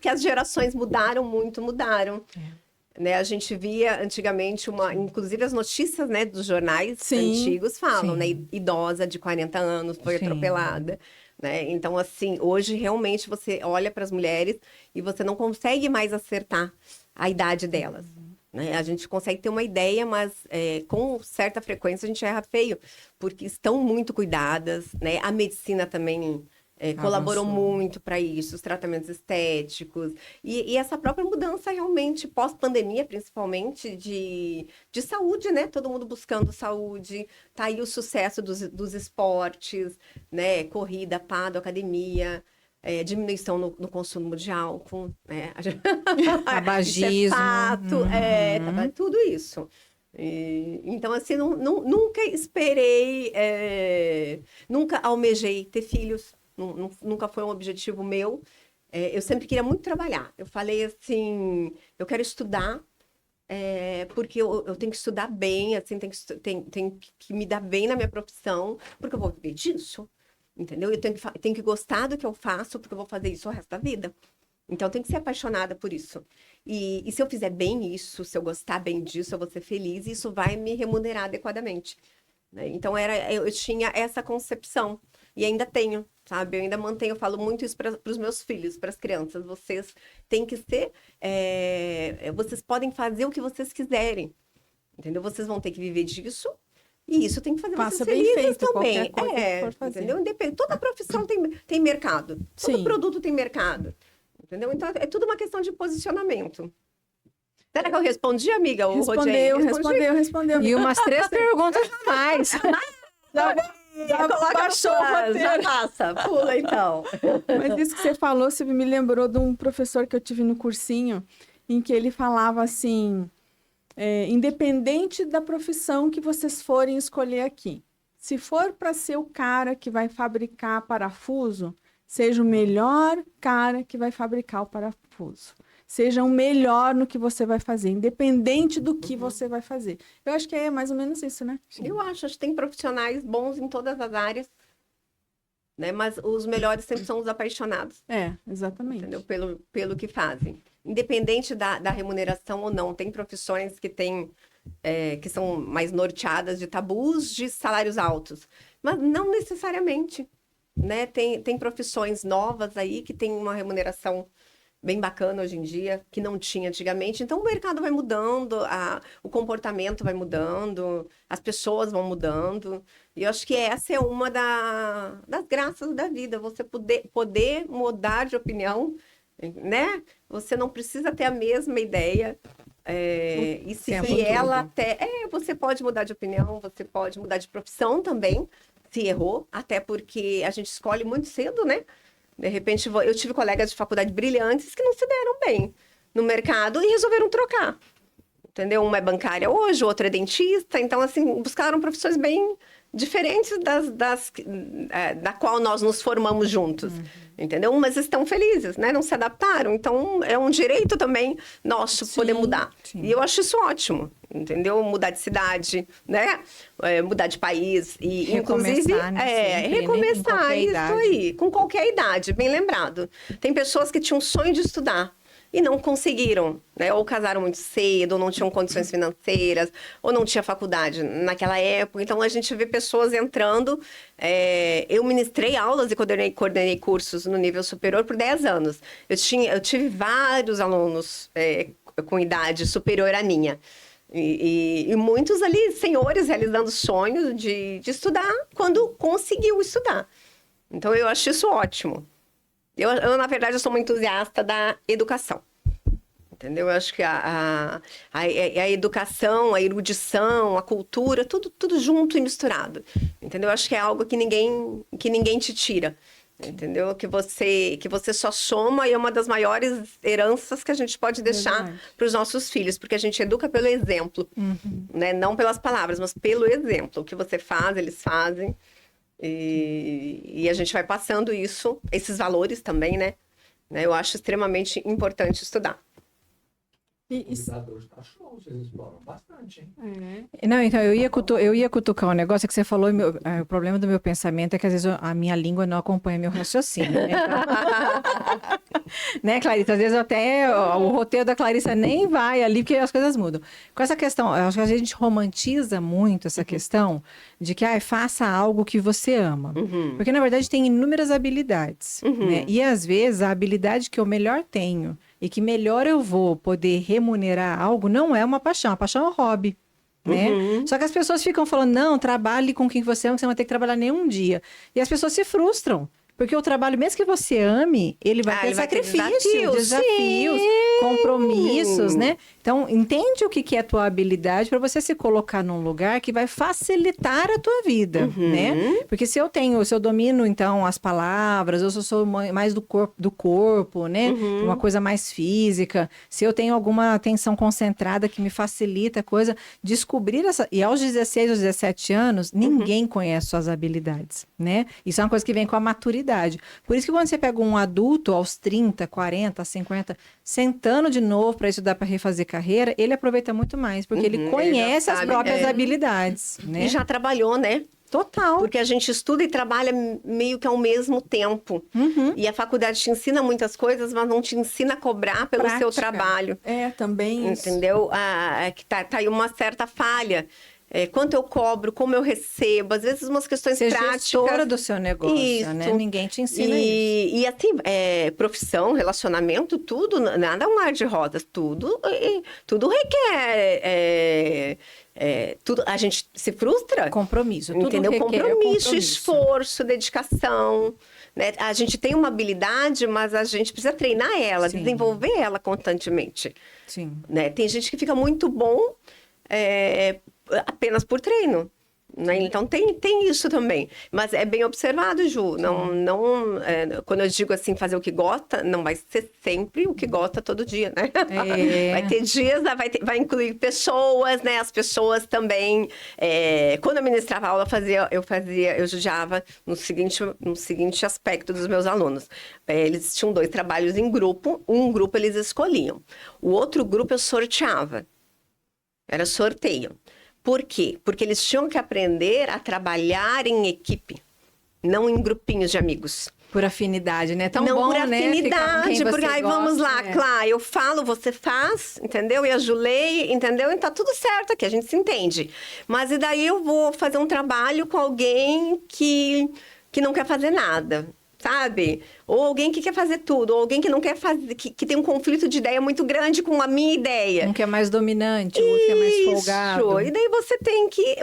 porque as gerações mudaram muito, mudaram. Né, a gente via antigamente inclusive as notícias, né, dos jornais antigos falam, né, idosa de 40 anos foi atropelada, né? Então assim, hoje realmente você olha para as mulheres e você não consegue mais acertar a idade delas, né? A gente consegue ter uma ideia, mas com certa frequência a gente erra feio, porque estão muito cuidadas, né? A medicina também colaborou muito para isso, os tratamentos estéticos e essa própria mudança realmente pós-pandemia, principalmente de saúde, né? Todo mundo buscando saúde, tá aí o sucesso dos esportes, né? Corrida, pado, academia, diminuição no consumo de álcool, né? Tabagismo. Isso é fato, tudo isso. Então, assim, nunca esperei, nunca almejei ter filhos. Nunca foi um objetivo meu. Eu sempre queria muito trabalhar. Eu falei assim, eu quero estudar, porque eu tenho que estudar bem, assim, tenho que me dar bem na minha profissão, porque eu vou viver disso, entendeu? Eu tenho que gostar do que eu faço, porque eu vou fazer isso o resto da vida. Então, eu tenho que ser apaixonada por isso. E se eu fizer bem isso, se eu gostar bem disso, eu vou ser feliz, e isso vai me remunerar adequadamente, né? Então, eu tinha essa concepção. E ainda tenho, sabe? Eu ainda mantenho, eu falo muito isso para os meus filhos, para as crianças. Vocês têm que ser... vocês podem fazer o que vocês quiserem, entendeu? Vocês vão ter que viver disso. E isso tem que fazer vocês felizes também. Qualquer coisa que for fazer. Entendeu? Independente, toda profissão tem mercado. Todo produto tem mercado. Entendeu? Então, é tudo uma questão de posicionamento. Será que eu respondi, amiga? Respondeu. E umas 3 perguntas a mais. Já baixou o roteiro. Já passa, pula então. Mas isso que você falou, você me lembrou de um professor que eu tive no cursinho, em que ele falava assim, independente da profissão que vocês forem escolher aqui, se for para ser o cara que vai fabricar parafuso, seja o melhor cara que vai fabricar o parafuso. Seja o melhor no que você vai fazer, independente do que você vai fazer. Eu acho que é mais ou menos isso, né? Eu acho que tem profissionais bons em todas as áreas, né? Mas os melhores sempre são os apaixonados. Exatamente. Entendeu? Pelo que fazem. Independente da remuneração ou não. Tem profissões que são mais norteadas de tabus de salários altos. Mas não necessariamente, né? Tem profissões novas aí que tem uma remuneração bem bacana hoje em dia, que não tinha antigamente. Então, o mercado vai mudando, o comportamento vai mudando, as pessoas vão mudando. E eu acho que essa é uma das graças da vida, você poder mudar de opinião, né? Você não precisa ter a mesma ideia. E se ela até... você pode mudar de opinião, você pode mudar de profissão também, se errou, até porque a gente escolhe muito cedo, né? De repente, eu tive colegas de faculdade brilhantes que não se deram bem no mercado e resolveram trocar. Entendeu? Uma é bancária hoje, o outro é dentista. Então, assim, buscaram profissões bem diferentes da qual nós nos formamos juntos. Entendeu? Mas estão felizes, né? Não se adaptaram. Então, é um direito também nosso poder mudar. Sim. E eu acho isso ótimo, entendeu? Mudar de cidade, né? Mudar de país. E, inclusive, recomeçar isso aí, com qualquer idade, bem lembrado. Tem pessoas que tinham um sonho de estudar e não conseguiram, né? Ou casaram muito cedo, ou não tinham condições financeiras, ou não tinha faculdade naquela época. Então, a gente vê pessoas entrando. Eu ministrei aulas e coordenei cursos no nível superior por 10 anos. Eu tive vários alunos com idade superior à minha. E muitos ali, senhores, realizando sonhos de estudar quando conseguiu estudar. Então, eu acho isso ótimo. Eu, na verdade, eu sou uma entusiasta da educação, entendeu? Eu acho que a educação, a erudição, a cultura, tudo junto e misturado, entendeu? Eu acho que é algo que ninguém te tira, entendeu? Que você só soma e é uma das maiores heranças que a gente pode deixar para os nossos filhos, porque a gente educa pelo exemplo, né? Não pelas palavras, mas pelo exemplo. O que você faz, eles fazem. E a gente vai passando esses valores também, né? Eu acho extremamente importante estudar. E, Cuidadores tá show, vocês exploram bastante, hein? Não, então, eu ia cutucar um negócio que você falou, o problema do meu pensamento é que às vezes a minha língua não acompanha meu raciocínio, né? Então, né, Clarissa? Às vezes até o roteiro da Clarissa nem vai ali, porque as coisas mudam. Com essa questão, eu acho que a gente romantiza muito essa questão de que, faça algo que você ama. Porque, na verdade, tem inúmeras habilidades, né? E, às vezes, a habilidade que eu melhor tenho e que melhor eu vou poder remunerar algo não é uma paixão. A paixão é um hobby, né? Só que as pessoas ficam falando, não, trabalhe com quem você ama, que você não vai ter que trabalhar nenhum dia. E as pessoas se frustram. Porque o trabalho, mesmo que você ame, ele vai ter sacrifício, desafios, compromissos, né? Então, entende o que é a tua habilidade para você se colocar num lugar que vai facilitar a tua vida, né? Porque se eu domino, então, as palavras, ou se eu sou mais do corpo, né? Uma coisa mais física, se eu tenho alguma atenção concentrada que me facilita a coisa, descobrir essa... E aos 16, aos 17 anos, ninguém conhece suas habilidades, né? Isso é uma coisa que vem com a maturidade. Por isso que quando você pega um adulto aos 30, 40, 50, sentando de novo para estudar, para refazer carreira, ele aproveita muito mais, porque ele conhece as próprias habilidades, né? E já trabalhou, né? Total. Porque a gente estuda e trabalha meio que ao mesmo tempo. E a faculdade te ensina muitas coisas, mas não te ensina a cobrar pelo seu trabalho. Também. Entendeu? Que tá aí uma certa falha. Quanto eu cobro, como eu recebo, às vezes umas questões práticas. Gestora do seu negócio, né? Ninguém te ensina isso. E assim, profissão, relacionamento, tudo, nada é um mar de rosas, tudo requer... tudo, a gente se frustra. Compromisso. Entendeu? Compromisso, esforço, dedicação. Né? A gente tem uma habilidade, mas a gente precisa treinar ela, desenvolver ela constantemente. Sim. Né? Tem gente que fica muito bom apenas por treino. Né? Então tem isso também, mas é bem observado, Ju. Quando eu digo assim, fazer o que gosta, não vai ser sempre o que gosta todo dia, né? Vai ter dias, vai incluir pessoas, né? As pessoas também. Quando eu ministrava aula, eu judiava no seguinte aspecto dos meus alunos. Eles tinham 2 trabalhos em grupo, um grupo eles escolhiam, o outro grupo eu sorteava. Era sorteio. Por quê? Porque eles tinham que aprender a trabalhar em equipe, não em grupinhos de amigos. Por afinidade, né? Não por afinidade, porque aí vamos lá, Clá, eu falo, você faz, entendeu? E a Julei, entendeu? E tá tudo certo aqui, a gente se entende. Mas e daí eu vou fazer um trabalho com alguém que não quer fazer nada, sabe? Ou alguém que quer fazer tudo, ou alguém que não quer fazer, que tem um conflito de ideia muito grande com a minha ideia. Um que é mais dominante, outro que é mais folgado. E daí você tem que...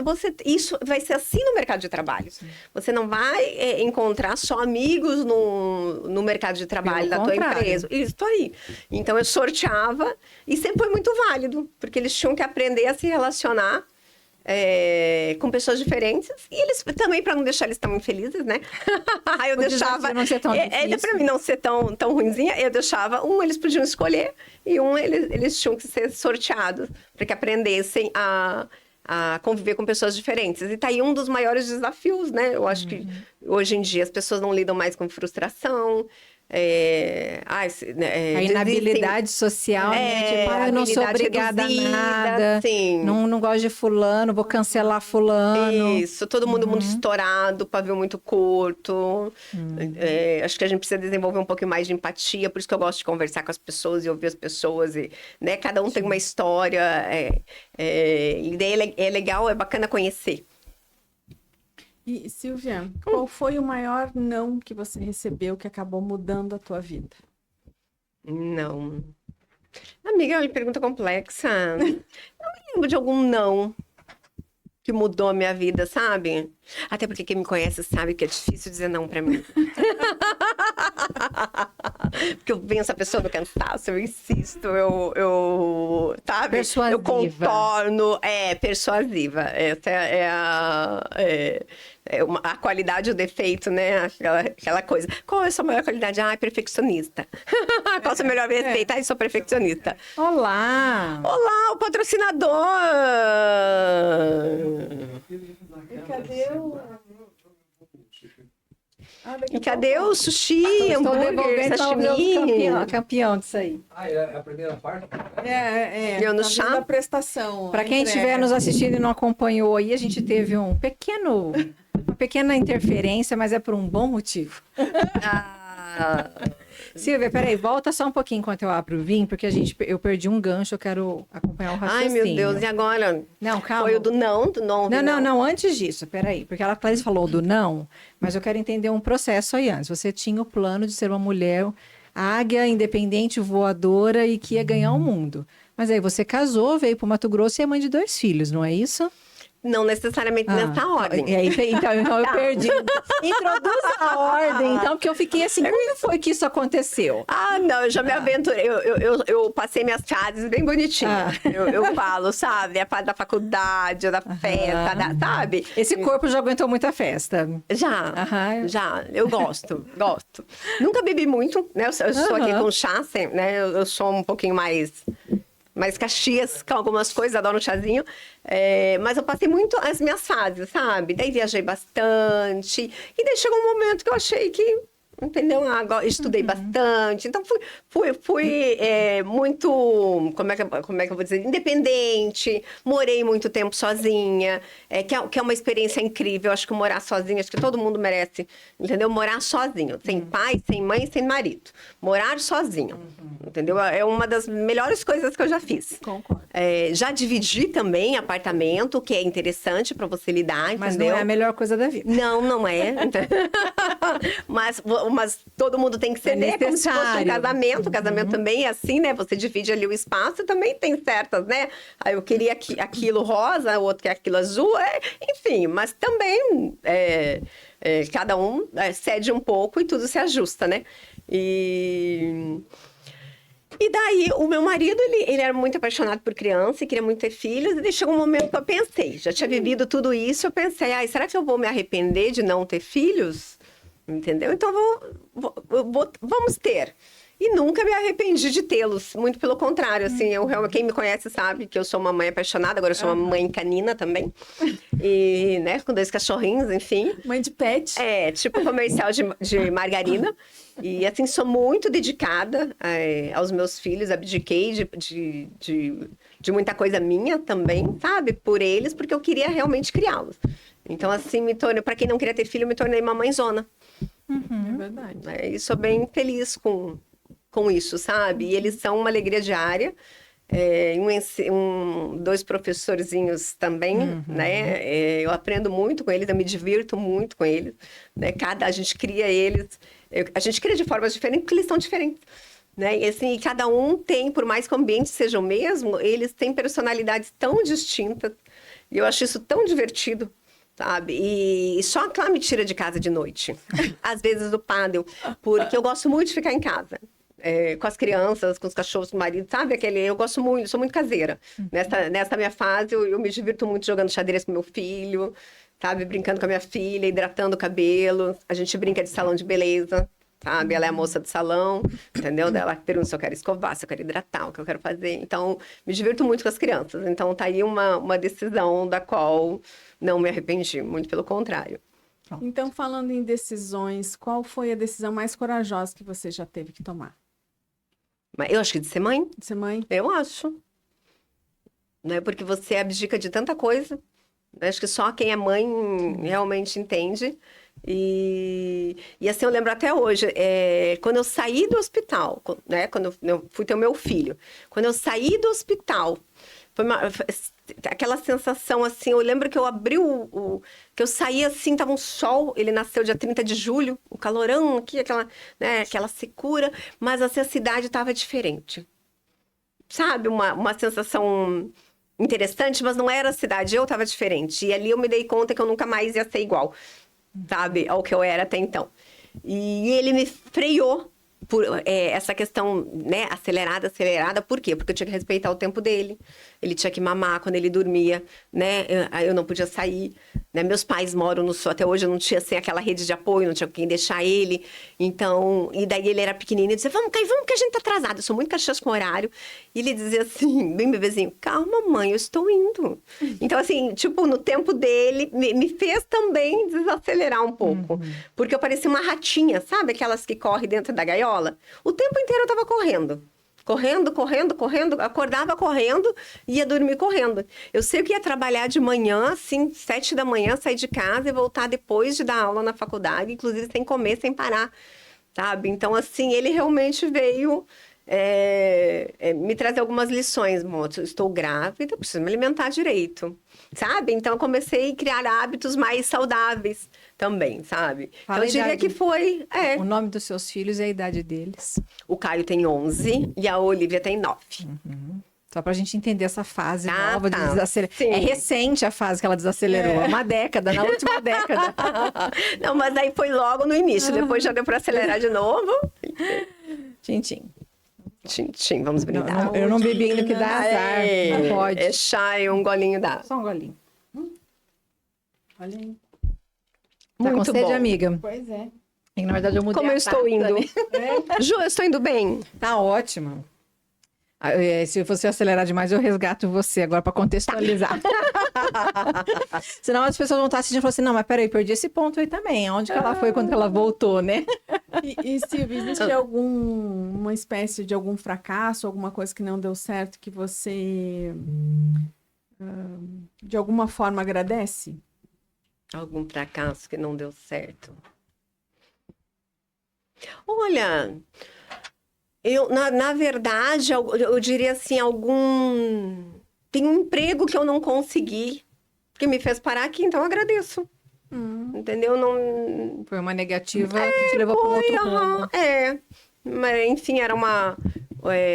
Isso vai ser assim no mercado de trabalho. Você não vai encontrar só amigos no mercado de trabalho da tua empresa. Isso aí. Então, eu sorteava e sempre foi muito válido, porque eles tinham que aprender a se relacionar com pessoas diferentes, e eles também, para não deixar eles tão infelizes, né? Eu deixava. Não ser tão para mim não ser tão ruinzinha, eu deixava eles podiam escolher, e eles tinham que ser sorteados, para que aprendessem a conviver com pessoas diferentes. E tá aí um dos maiores desafios, né? Eu acho que hoje em dia as pessoas não lidam mais com frustração. A inabilidade social, né? Tipo, eu não sou obrigada a nada, não gosto de fulano, vou cancelar fulano. Isso, todo mundo muito estourado, pavio muito curto. Acho que a gente precisa desenvolver um pouquinho mais de empatia, por isso que eu gosto de conversar com as pessoas e ouvir as pessoas. Né? Cada um tem uma história, e daí é legal, é bacana conhecer. E, Silvia, qual foi o maior não que você recebeu que acabou mudando a tua vida? Não. Amiga, é uma pergunta complexa. Não me lembro de algum não que mudou a minha vida, sabe? Até porque quem me conhece sabe que é difícil dizer não pra mim. Porque eu venço a pessoa no cansaço, eu insisto, sabe? Persuasiva. Eu contorno, persuasiva. Essa a qualidade e o defeito, né? Aquela coisa. Qual é a sua maior qualidade? perfeccionista. Qual é o seu melhor defeito? Sou perfeccionista. Olá, o patrocinador! E cadê o... daqui E a cadê pouco. o sushi, Estou hambúrguer, devolvendo sashimi? campeão disso aí. Ah, é a primeira parte? Eu no tá chá? vendo a prestação. Para a quem entrega. estiver nos assistindo e não acompanhou aí, a gente teve uma pequena interferência, mas é por um bom motivo. Ah, Silvia, peraí, volta só um pouquinho enquanto eu abro o vinho, porque eu perdi um gancho, eu quero acompanhar o ai, raciocínio. meu Deus, e agora? Não, calma. Foi o do não, do não. Não, antes disso, peraí, porque a Clarice falou do não, mas eu quero entender um processo aí antes. Você tinha o plano de ser uma mulher águia, independente, voadora e que ia ganhar o mundo. Mas aí você casou, veio para o Mato Grosso e é mãe de 2 filhos, não é isso? Não necessariamente nessa ordem. E aí, então eu perdi. Introduz a ordem, então, porque eu fiquei assim, como foi que isso aconteceu? Ah, não, eu já me aventurei. Eu passei minhas fases bem bonitinhas. Eu falo, sabe? A fase da faculdade, da festa, sabe? Esse corpo já aguentou muita festa. Já, Aham. já. Eu gosto. Nunca bebi muito, né? Eu sou aqui com chá, né? Eu sou um pouquinho mais Caxias, com algumas coisas, adoro um chazinho. Mas eu passei muito as minhas fases, sabe? Daí viajei bastante. E daí chegou um momento que eu achei que, entendeu? Agora estudei bastante. Então fui muito, como é que eu vou dizer? Independente. Morei muito tempo sozinha. Que é uma experiência incrível. Acho que morar sozinha, acho que todo mundo merece, entendeu? Morar sozinho. Sem pai, sem mãe, sem marido. Morar sozinho. Entendeu? É uma das melhores coisas que eu já fiz. Concordo. Já dividi também apartamento, que é interessante para você lidar, Mas entendeu? não é a melhor coisa da vida. Não é. mas todo mundo tem que ceder, como se fosse um necessário. casamento. O casamento também é assim, né? Você divide ali o espaço, também tem certas, né? Aí eu queria aquilo rosa, o outro quer aquilo azul, enfim. Mas também cada um cede um pouco e tudo se ajusta, né? E daí, o meu marido, ele era muito apaixonado por criança e queria muito ter filhos. E daí chegou um momento que eu pensei, já tinha vivido tudo isso, eu pensei, será que eu vou me arrepender de não ter filhos? Entendeu? Então, vamos ter. E nunca me arrependi de tê-los, muito pelo contrário, assim, quem me conhece sabe que eu sou uma mãe apaixonada, agora eu sou uma mãe canina também, e, né, com 2 cachorrinhos, enfim. Mãe de pet. Tipo comercial de margarina, e assim, sou muito dedicada aos meus filhos, abdiquei de muita coisa minha também, sabe, por eles, porque eu queria realmente criá-los. Então, assim, para quem não queria ter filho, me tornei uma mãezona. É verdade. E sou bem feliz com isso, sabe? E eles são uma alegria diária. 2 professorzinhos também, né? Eu aprendo muito com eles, eu me divirto muito com eles. Né? A gente cria eles, a gente cria de formas diferentes, porque eles são diferentes. Né? E assim, cada um tem, por mais que o ambiente seja o mesmo, eles têm personalidades tão distintas. E eu acho isso tão divertido. Sabe? E só a Clá me tira de casa de noite. Às vezes do pádel. Porque eu gosto muito de ficar em casa. Com as crianças, com os cachorros, com o marido. Sabe? Eu gosto muito, sou muito caseira. Nessa minha fase, eu me divirto muito jogando xadrez com meu filho. Sabe? Brincando com a minha filha, hidratando o cabelo. A gente brinca de salão de beleza. Sabe? Ela é a moça do salão, entendeu? Ela pergunta se eu quero escovar, se eu quero hidratar, o que eu quero fazer. Então, me divirto muito com as crianças. Então, tá aí uma decisão da qual não me arrependi, muito pelo contrário. Então, falando em decisões, qual foi a decisão mais corajosa que você já teve que tomar? Mas eu acho que de ser mãe, De ser mãe? eu acho. Né? Porque você abdica de tanta coisa. Acho que só quem é mãe realmente entende. E assim, eu lembro até hoje, quando eu saí do hospital, né? Quando eu fui ter o meu filho, quando eu saí do hospital, foi aquela sensação assim, eu lembro que eu abri que eu saí assim, tava um sol, ele nasceu dia 30 de julho, o calorão aqui, aquela secura, mas assim, a cidade tava diferente. Sabe, uma sensação interessante, mas não era a cidade, eu tava diferente. E ali eu me dei conta que eu nunca mais ia ser igual, sabe, ao que eu era até então. E ele me freou, essa questão, né, acelerada, por quê? Porque eu tinha que respeitar o tempo dele, ele tinha que mamar quando ele dormia, né, eu não podia sair, né, meus pais moram no sul, até hoje eu não tinha, assim, aquela rede de apoio, não tinha quem deixar ele, então, e daí ele era pequenininho, eu dizia, vamos que a gente tá atrasado, eu sou muito caxias com horário, e ele dizia assim, bem bebezinho, calma mãe, eu estou indo. Então, assim, tipo, no tempo dele, me fez também desacelerar um pouco, porque eu parecia uma ratinha, sabe, aquelas que correm dentro da gaiola? O tempo inteiro eu tava correndo. Correndo, acordava correndo, ia dormir correndo. Eu sei que ia trabalhar de manhã, assim, 7 da manhã, sair de casa e voltar depois de dar aula na faculdade, inclusive sem comer, sem parar, sabe? Então, assim, ele realmente veio me trazer algumas lições, moço. Estou grávida, preciso me alimentar direito, sabe? Então, eu comecei a criar hábitos mais saudáveis também, sabe? Fala Então, eu a diria idade. que foi... O nome dos seus filhos e a idade deles. O Caio tem 11 e a Olivia tem 9. Só pra gente entender essa fase Ah, nova de tá. desacelerar. Sim. É recente a fase que ela desacelerou. Uma década, na última década. Não, mas aí foi logo no início, depois já deu para acelerar de novo. Tchim. Tchim, vamos brindar. Eu não bebi ainda que dá azar. Não pode. É chá e um golinho dá. Só um golinho. Olha aí. Tá com Muito sede, bom. amiga? Pois é. E, na verdade, eu mudei Como a eu estou taça, indo? né? Ju, eu estou indo bem. Tá ótima. Se você acelerar demais, eu resgato você agora para contextualizar. Senão as pessoas vão estar assistindo e falar assim, não, mas peraí, perdi esse ponto aí também. Onde que ela foi quando ela voltou, né? E Silvia, existe uma espécie de algum fracasso, alguma coisa que não deu certo que você, de alguma forma, agradece? Algum fracasso que não deu certo? Olha, na verdade, eu diria assim, tem um emprego que eu não consegui, que me fez parar aqui, então eu agradeço. Entendeu? Não... Foi uma negativa que te levou para um outro rumo. Mas, enfim,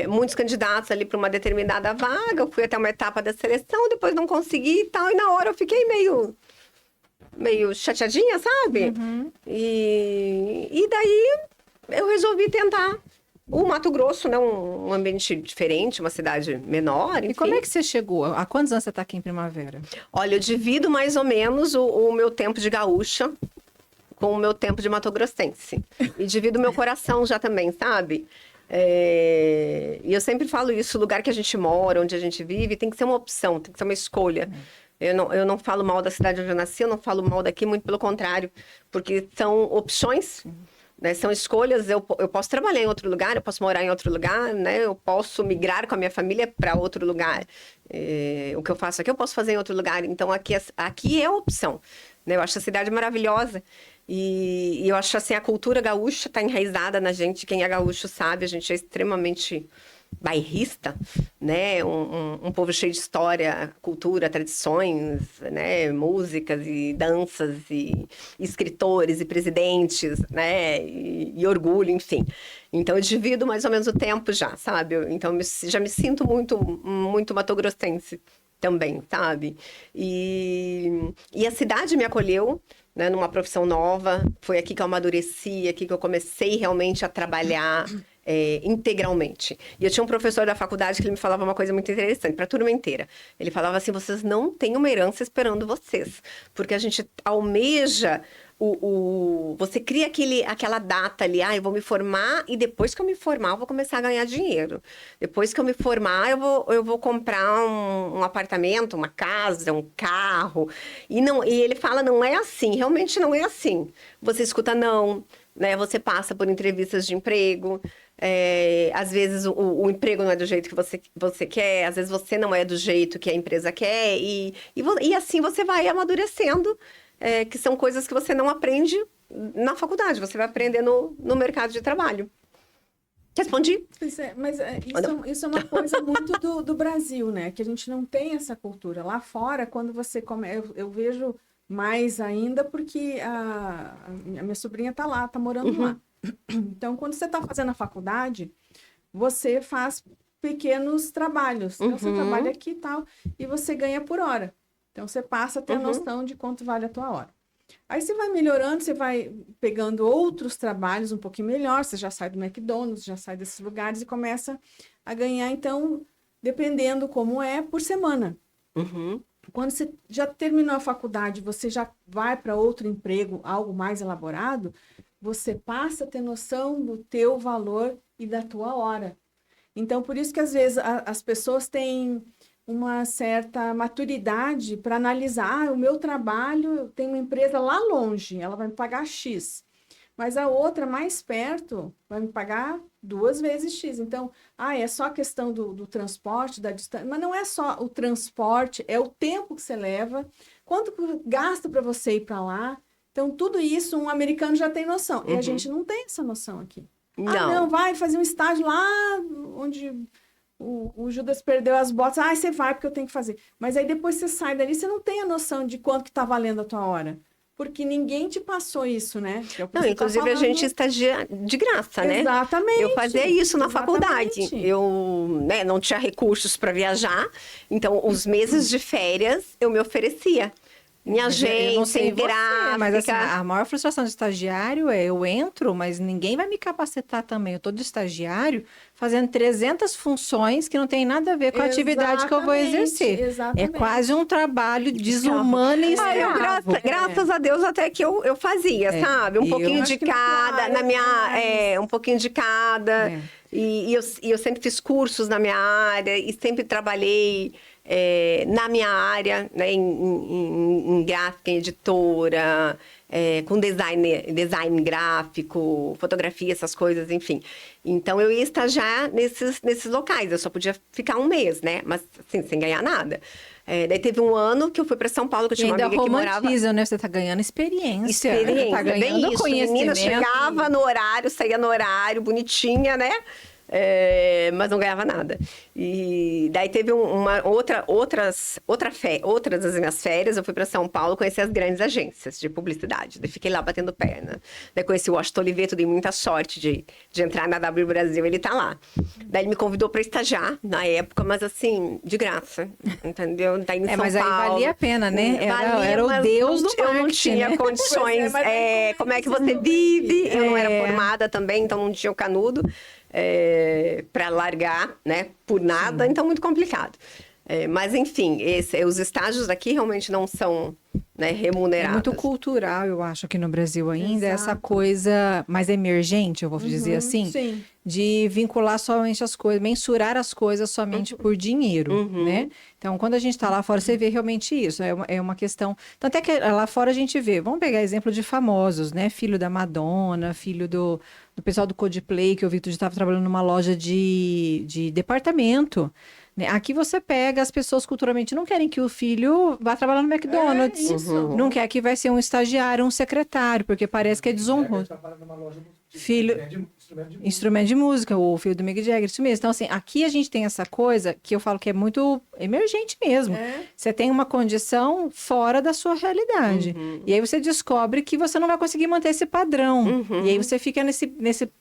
muitos candidatos ali para uma determinada vaga, eu fui até uma etapa da seleção, depois não consegui e tal, e na hora eu fiquei meio chateadinha, sabe? E daí eu resolvi tentar o Mato Grosso, né? Um ambiente diferente, uma cidade menor, enfim. E como é que você chegou? Há quantos anos você está aqui em Primavera? Olha, eu divido mais ou menos o meu tempo de gaúcha com o meu tempo de matogrossense. E divido o meu coração já também, sabe? E eu sempre falo isso, o lugar que a gente mora, onde a gente vive, tem que ser uma opção, tem que ser uma escolha. Eu não falo mal da cidade onde eu nasci, eu não falo mal daqui, muito pelo contrário, porque são opções, né? São escolhas. Eu posso trabalhar em outro lugar, eu posso morar em outro lugar, né? Eu posso migrar com a minha família para outro lugar. O que eu faço aqui, eu posso fazer em outro lugar. Então, aqui é a opção, né? Eu acho a cidade maravilhosa. E eu acho assim, a cultura gaúcha está enraizada na gente. Quem é gaúcho sabe, a gente é extremamente bairrista, né? Um povo cheio de história, cultura, tradições, né? Músicas e danças e escritores e presidentes, né? E orgulho, enfim. Então eu divido mais ou menos o tempo já, sabe? Então já me sinto muito matogrossense também, sabe? E a cidade me acolheu, né, numa profissão nova. Foi aqui que eu amadureci, aqui que eu comecei realmente a trabalhar integralmente. E eu tinha um professor da faculdade que ele me falava uma coisa muito interessante para a turma inteira. Ele falava assim: vocês não têm uma herança esperando vocês, porque a gente almeja você cria aquela data ali, eu vou me formar e depois que eu me formar eu vou começar a ganhar dinheiro. Depois que eu me formar eu vou comprar um apartamento, uma casa, um carro. E ele fala, não é assim, realmente não é assim. Você escuta não, né? Você passa por entrevistas de emprego. Às vezes o emprego não é do jeito que você quer, às vezes você não é do jeito que a empresa quer, e assim você vai amadurecendo, que são coisas que você não aprende na faculdade, você vai aprender no mercado de trabalho. Respondi? Mas isso é uma coisa muito do Brasil, né? Que a gente não tem essa cultura. Lá fora, quando você come, eu vejo mais ainda porque a minha sobrinha está lá, está morando lá. Então, quando você está fazendo a faculdade, você faz pequenos trabalhos. Então, você trabalha aqui e tal, e você ganha por hora. Então, você passa a ter a noção de quanto vale a tua hora. Aí você vai melhorando, você vai pegando outros trabalhos um pouquinho melhor, você já sai do McDonald's, já sai desses lugares e começa a ganhar, então, dependendo como é, por semana. Uhum. Quando você já terminou a faculdade, você já vai para outro emprego, algo mais elaborado, você passa a ter noção do teu valor e da tua hora. Então, por isso que às vezes as pessoas têm uma certa maturidade para analisar, o meu trabalho, tem uma empresa lá longe, ela vai me pagar X, mas a outra mais perto vai me pagar 2 vezes X. Então, é só a questão do transporte, da distância, mas não é só o transporte, é o tempo que você leva, quanto gasta para você ir para lá. Então, tudo isso um americano já tem noção, e a gente não tem essa noção aqui. Não, vai fazer um estágio lá onde o Judas perdeu as botas. Você vai porque eu tenho que fazer. Mas aí depois você sai dali, você não tem a noção de quanto que tá valendo a tua hora. Porque ninguém te passou isso, né? Não, inclusive a gente estagia de graça, né? Exatamente. Eu fazia isso na faculdade. Eu não tinha recursos para viajar, então os meses de férias eu me oferecia. Minha agência, gráfica. Mas assim, a maior frustração de estagiário é eu entro, mas ninguém vai me capacitar também. Eu tô de estagiário fazendo 300 funções que não tem nada a ver com a atividade que eu vou exercer. Exatamente. É quase um trabalho desumano e escravo. Graças a Deus até que eu fazia, sabe? Um pouquinho de cada, um pouquinho de cada. E eu sempre fiz cursos na minha área e sempre trabalhei na minha área, né, em gráfica, em editora, com design gráfico, fotografia, essas coisas, enfim. Então, eu ia estagiar nesses locais. Eu só podia ficar um mês, né? Mas, assim, sem ganhar nada. Daí teve um ano que eu fui para São Paulo, que eu tinha uma amiga que morava... né? Você tá ganhando experiência. Experiência, tá ganhando bem isso. conhecimento. Menina, chegava no horário, saía no horário, bonitinha, né? Mas não ganhava nada. E daí teve outras das minhas férias, eu fui para São Paulo conhecer as grandes agências de publicidade. Daí fiquei lá batendo perna. Daí conheci o Washington Oliveto, dei muita sorte de entrar na W Brasil, ele tá lá. Daí ele me convidou para estagiar na época, mas assim, de graça, entendeu? Daí em São mas Paulo, aí valia a pena, né? Era o Deus do eu não marketing, tinha né? condições. Como é que você vive? Eu não era formada também, então não tinha o canudo. Para largar, né, por nada, então muito complicado. Mas, enfim, os estágios daqui realmente não são, né, remunerados. É muito cultural, eu acho, aqui no Brasil ainda, essa coisa mais emergente, eu vou dizer assim, sim. de vincular somente as coisas, mensurar as coisas somente por dinheiro, né? Então, quando a gente está lá fora, você vê realmente isso, é uma questão... Tanto é que lá fora a gente vê, vamos pegar exemplo de famosos, né? Filho da Madonna, filho do pessoal do Coldplay, que eu vi que tu estava trabalhando numa loja de departamento. Né? Aqui você pega, as pessoas culturalmente não querem que o filho vá trabalhar no McDonald's. Não quer que vai ser um estagiário, um secretário, porque parece que é desonroso. Trabalha numa loja de Filho, instrumento de música, o filho do Mick Jagger, isso mesmo. Então, assim, aqui a gente tem essa coisa que eu falo que é muito emergente mesmo. Você tem uma condição fora da sua realidade. E aí você descobre que você não vai conseguir manter esse padrão. E aí você fica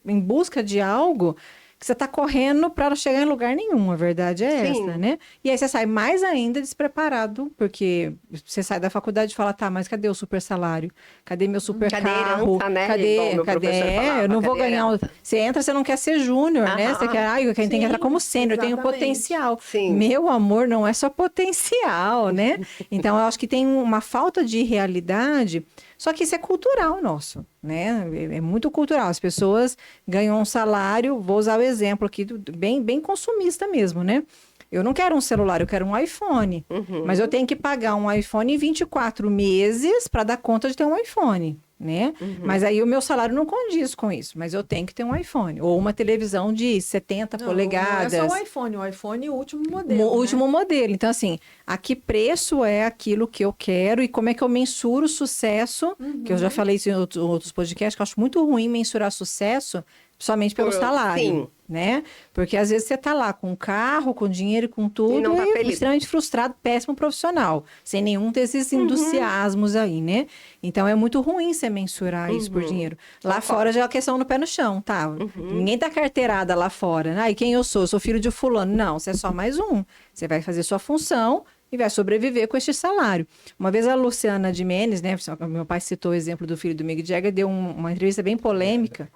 em busca de algo que você está correndo para chegar em lugar nenhum, a verdade é essa, né? E aí você sai mais ainda despreparado, porque você sai da faculdade e fala, tá, mas cadê o super salário? Cadê meu super carro? Herança, né? Cadê? Eu não vou ganhar... Você entra, você não quer ser júnior, né? Você quer, tem que entrar como sênior, eu tenho potencial. Sim. Meu amor, não é só potencial, né? Então, eu acho que tem uma falta de realidade... Só que isso é cultural nosso, né? É muito cultural. As pessoas ganham um salário, vou usar o exemplo aqui, bem consumista mesmo, né? Eu não quero um celular, eu quero um iPhone. Mas eu tenho que pagar um iPhone em 24 meses para dar conta de ter um iPhone, né? Mas aí o meu salário não condiz com isso, mas eu tenho que ter um iPhone. Ou uma televisão de 70 polegadas. Não é só o iPhone o último modelo. O último modelo. Então, assim, a que preço é aquilo que eu quero e como é que eu mensuro o sucesso, que eu já falei isso em outros podcasts, que eu acho muito ruim mensurar sucesso somente pelo salário, sim, né? Porque às vezes você tá lá com carro, com dinheiro, com tudo, e não tá feliz. Extremamente frustrado, péssimo profissional, sem nenhum desses entusiasmos aí, né? Então é muito ruim você mensurar isso por dinheiro. Lá fora já é a questão no pé no chão, tá? Ninguém tá carteirada lá fora, né? E quem eu sou? Eu sou filho de fulano. Não, você é só mais um. Você vai fazer sua função e vai sobreviver com este salário. Uma vez a Luciana Gimenez, né, meu pai citou o exemplo do filho do Mick Jagger, deu uma entrevista bem polêmica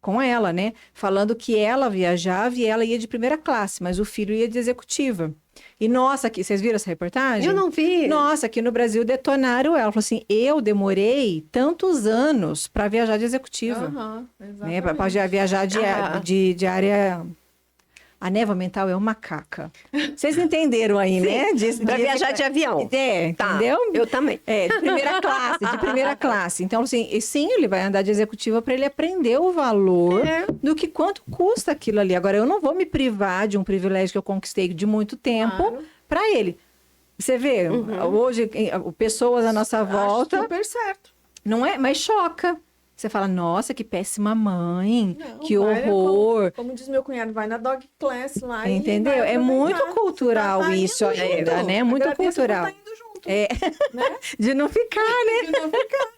com ela, né, falando que ela viajava e ela ia de primeira classe, mas o filho ia de executiva. E nossa, aqui, vocês viram essa reportagem? Eu não vi. Nossa, aqui no Brasil detonaram ela. Falou assim, eu demorei tantos anos para viajar de executiva. Aham, Né, exatamente. para viajar de área... A névoa mental é uma caca. Vocês entenderam aí, né? Pra viajar de avião. É, Tá, entendeu? eu também. É, de primeira classe. Então, assim, e sim, ele vai andar de executiva para ele aprender o valor do que quanto custa aquilo ali. Agora, eu não vou me privar de um privilégio que eu conquistei de muito tempo Claro. para ele. Você vê, hoje, pessoas à nossa volta, Acho super certo. não é? Mas choca. Você fala, nossa, que péssima mãe, Não, que vai, horror. Como diz meu cunhado, vai na dog class lá e Entendeu? vai É muito aproveitar. cultural Você tá isso indo ainda, junto. né? Muito Agradeça por cultural. tá indo junto, É, né? de não ficar, né? De não ficar.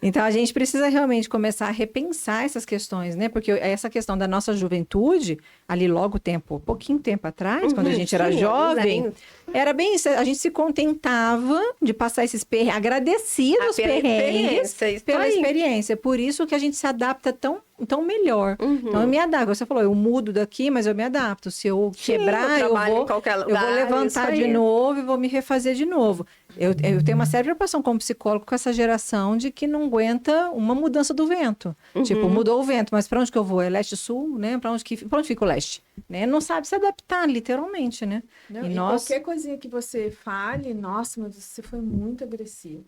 Então, a gente precisa realmente começar a repensar essas questões, né? Porque essa questão da nossa juventude, ali logo pouquinho tempo atrás, quando a gente era Sim, jovem, alguns era bem isso. A gente se contentava de passar esses perrengues, agradecia dos pela perrengues experiência, isso pela aí. experiência. Por isso que a gente se adapta tão melhor. Então, eu me adapto. Você falou, eu mudo daqui, mas eu me adapto. Se eu quebrar, eu trabalho vou... em qualquer Eu lugar, vou levantar isso de aí. novo e vou me refazer de novo. Eu tenho uma séria preocupação como psicólogo com essa geração de que não aguenta uma mudança do vento. Tipo, mudou o vento, mas para onde que eu vou? É leste-sul, né? Para onde fica o leste? Né? Não sabe se adaptar, literalmente, né? Não, E e nós... qualquer coisinha que você fale, nossa, mas você foi muito agressivo.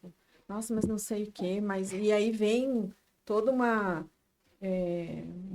Nossa, mas não sei o quê. Mas... E aí vem toda uma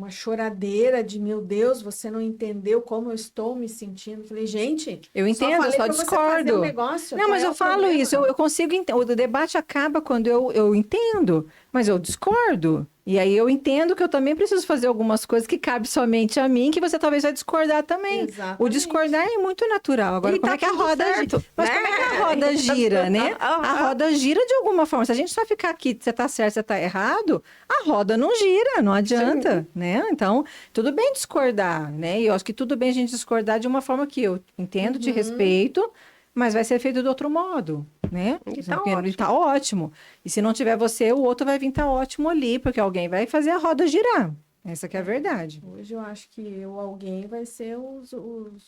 choradeira de, meu Deus, você não entendeu como eu estou me sentindo. Falei, gente, Eu entendo, falei só pra você fazer discordo. um negócio, Não, qual mas é eu o falo problema? isso, eu consigo entender. O debate acaba quando eu entendo, mas eu discordo. E aí eu entendo que eu também preciso fazer algumas coisas que cabe somente a mim, que você talvez vai discordar também. Exatamente. O discordar é muito natural. Agora, E como tá é que a tudo roda certo, gira? Mas né? como é que a roda gira, né? A roda gira de alguma forma. Se a gente só ficar aqui, você tá certo, você tá errado, a roda não gira, não adianta, né? Então, tudo bem discordar, né? E eu acho que tudo bem a gente discordar de uma forma que eu entendo, te respeito, mas vai ser feito de outro modo, né? E tá Porque ótimo. ele tá ótimo. E se não tiver você, o outro vai vir tá ótimo ali, porque alguém vai fazer a roda girar. Essa que é a verdade. Hoje eu acho que alguém vai ser os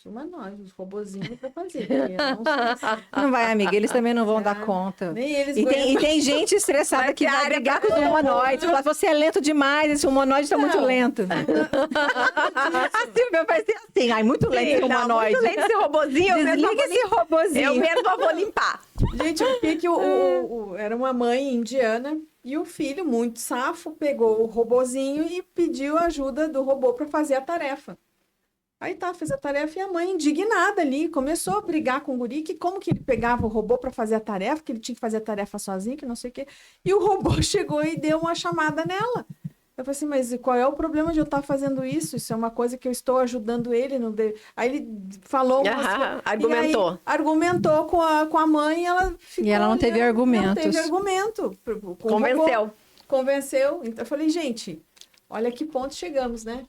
humanoides, os robozinhos para fazer. Porque eu não sei se- Não vai, amiga, eles também não vão dar Ah, conta. nem eles E tem aguentam. gente estressada Vai que ter vai área brigar pra com os humanoides. Falar, você é lento demais, esse humanoide tá muito Não. lento. A Silvia vai ser assim, ai, muito lento esse Sim, não, humanoide. muito lento esse robozinho. Eu mesmo Desliga esse robozinho. Eu mesmo vou limpar. Gente, o que era uma mãe indiana e o filho, muito safo, pegou o robozinho e pediu a ajuda do robô para fazer a tarefa. Aí tá, fez a tarefa e a mãe, indignada ali, começou a brigar com o guri, que como que ele pegava o robô para fazer a tarefa, que ele tinha que fazer a tarefa sozinho, que não sei o quê. E o robô chegou e deu uma chamada nela. Eu falei assim, mas qual é o problema de eu estar fazendo isso? Isso é uma coisa que eu estou ajudando ele. Aí ele falou... Argumentou. E aí, argumentou com a mãe e ela ficou... E ela não teve argumentos. Não teve argumento. Com o Convenceu. robô. Convenceu. Então eu falei, gente, olha que ponto chegamos, né?